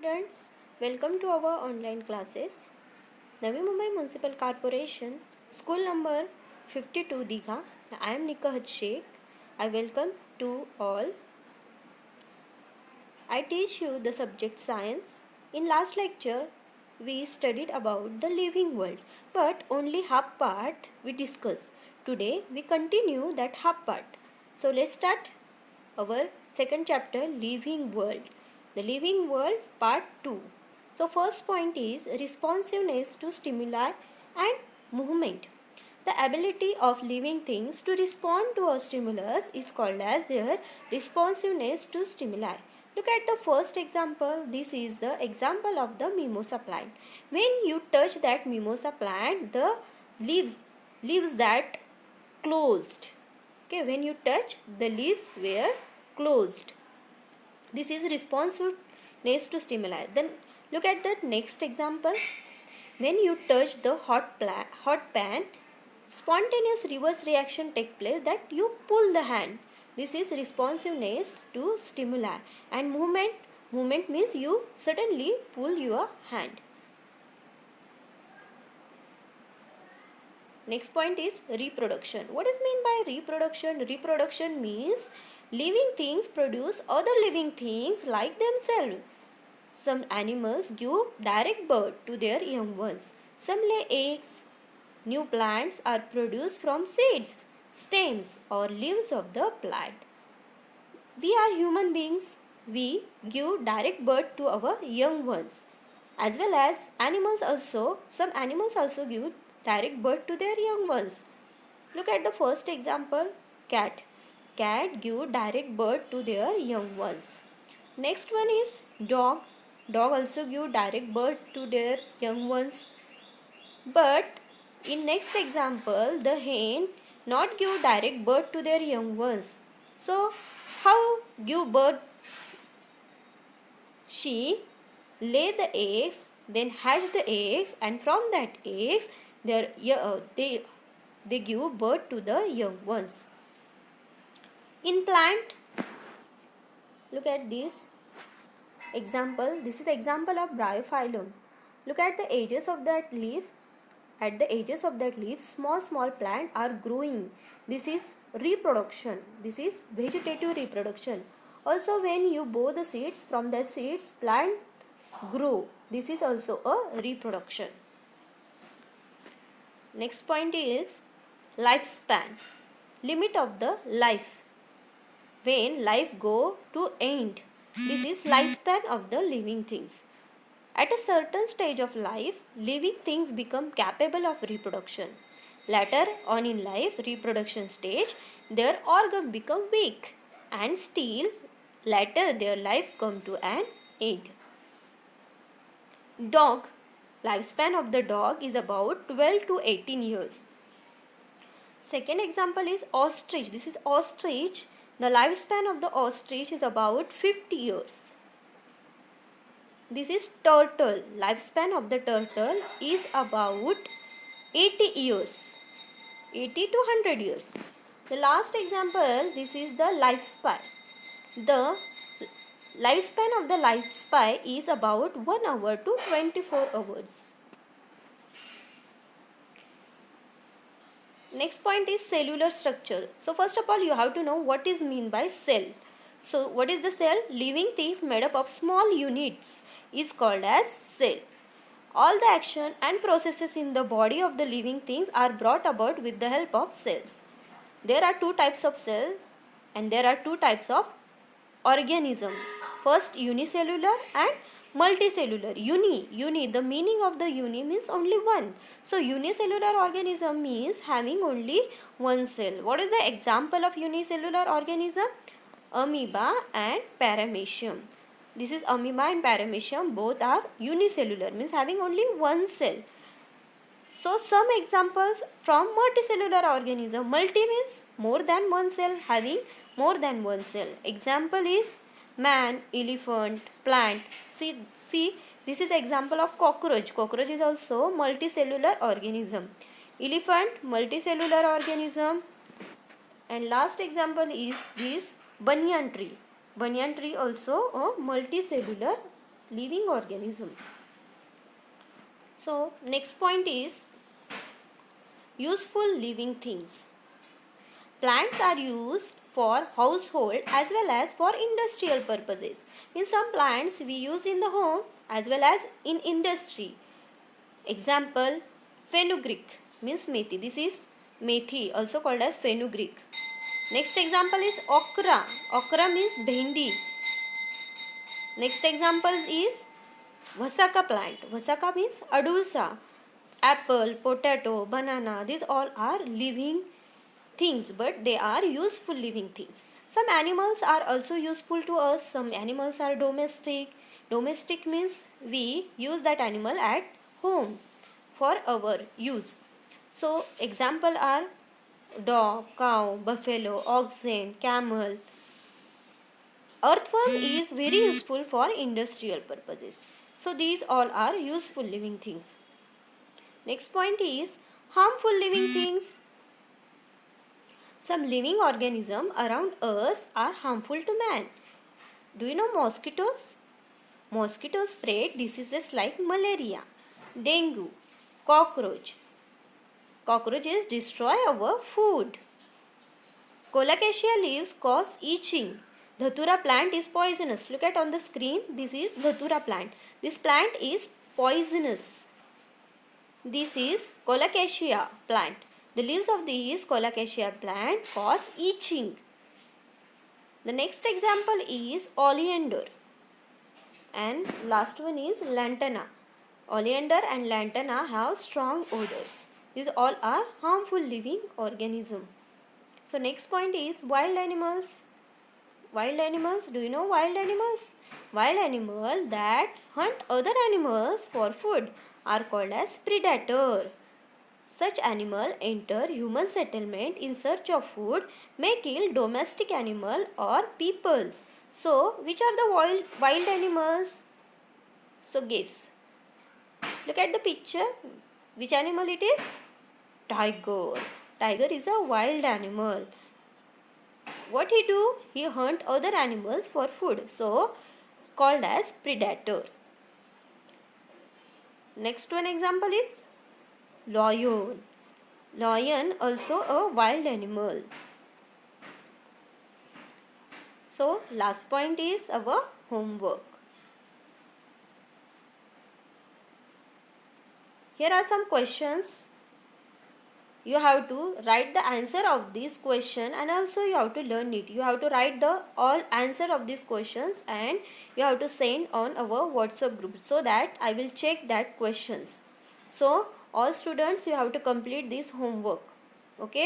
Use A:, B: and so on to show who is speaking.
A: students, welcome to our online classes. Navi Mumbai Municipal Corporation, school number 52 Digha. I am Nikahat Sheikh. I welcome to all. I teach you the subject science. In last lecture, we studied about the living world, but only half part we discussed. Today, we continue that half part. So let's start our second chapter, living world. The living world part 2. So first point is responsiveness to stimuli and movement. The ability of living things to respond to a stimulus is called as their responsiveness to stimuli. Look at the first example. This is the example of the mimosa plant. When you touch that mimosa plant, the leaves that closed. Okay, when you touch, the leaves were closed. This is responsiveness to stimuli. Then look at the next example. When you touch the hot pan, spontaneous reverse reaction take place that you pull the hand. This is responsiveness to stimuli. And movement means you suddenly pull your hand. Next point is reproduction. What is meant by reproduction? Reproduction means living things produce other living things like themselves. Some animals give direct birth to their young ones. Some lay eggs. New plants are produced from seeds, stems or leaves of the plant. We are human beings. We give direct birth to our young ones. As well as animals also, some animals also give direct birth to their young ones. Look at the first example, cat. Cat give direct birth to their young ones. Next one is dog. Dog also give direct birth to their young ones. But in next example, the hen not give direct birth to their young ones. So how give birth? She lay the eggs, then hatch the eggs, and from that eggs they give birth to the young ones. In plant, look at this example. This is example of bryophyllum. Look at the edges of that leaf. At the edges of that leaf, small plants are growing. This is reproduction. This is vegetative reproduction. Also, when you bow the seeds, from the seeds plant grow. This is also a reproduction. Next point is lifespan. Limit of the life. When life go to end, this is lifespan of the living things. At a certain stage of life, living things become capable of reproduction. Later on in life, reproduction stage, their organ become weak, and still later their life come to an end. Dog. Lifespan of the dog is about 12 to 18 years. Second example is ostrich. This is ostrich. The lifespan of the ostrich is about 50 years. This is turtle. Lifespan of the turtle is about 80 years. 80 to 100 years. The last example, this is the lifespan. The lifespan of the lifespan is about 1 hour to 24 hours. Next point is cellular structure. So first of all, you have to know what is mean by cell. So what is the cell? Living things made up of small units is called as cell. All the action and processes in the body of the living things are brought about with the help of cells. There are two types of cells and there are two types of organism. First, unicellular and multicellular. Uni, the meaning of the uni means only one. So unicellular organism means having only one cell. What is the example of unicellular organism? Amoeba and paramecium. This is amoeba and paramecium, both are unicellular, means having only one cell. So some examples from multicellular organism. Multi means more than one cell, having more than one cell. Example is man, elephant, plant. See, this is example of cockroach. Cockroach is also multicellular organism. Elephant, multicellular organism. And last example is this banyan tree. Banyan tree also a multicellular living organism. So next point is useful living things. Plants are used for household as well as for industrial purposes. In some plants we use in the home as well as in industry. Example, fenugreek means methi. This is methi, also called as fenugreek. Next example is okra. Okra means bhendi. Next example is vasaka plant. Vasaka means adulsa. Apple, potato, banana, these all are living things, but they are useful living things. Some animals are also useful to us. Some animals are domestic. Domestic means we use that animal at home for our use. So example are dog, cow, buffalo, oxen, camel. Earthworm is very useful for industrial purposes. So these all are useful living things. Next point is harmful living things. Some living organisms around us are harmful to man. Do you know mosquitoes? Mosquitoes spread diseases like malaria, dengue, cockroach. Cockroaches destroy our food. Colocasia leaves cause itching. Dhatura plant is poisonous. Look at on the screen. This is Dhatura plant. This plant is poisonous. This is Colocasia plant. The leaves of this Colocasia plant cause itching. The next example is oleander. And last one is lantana. Oleander and lantana have strong odors. These all are harmful living organisms. So next point is wild animals. Wild animals, do you know wild animals? Wild animals that hunt other animals for food are called as predator. Such animals enter human settlement in search of food, may kill domestic animal or peoples. So which are the wild animals? So guess. Look at the picture. Which animal it is? Tiger. Tiger is a wild animal. What he do? He hunt other animals for food. So it's called as predator. Next one example is lion. Lion also a wild animal. So last point is our homework. Here are some questions. You have to write the answer of this question and also you have to learn it. You have to write the all answer of these questions and you have to send on our WhatsApp group so that I will check that questions. So all students, you have to complete this homework. Okay.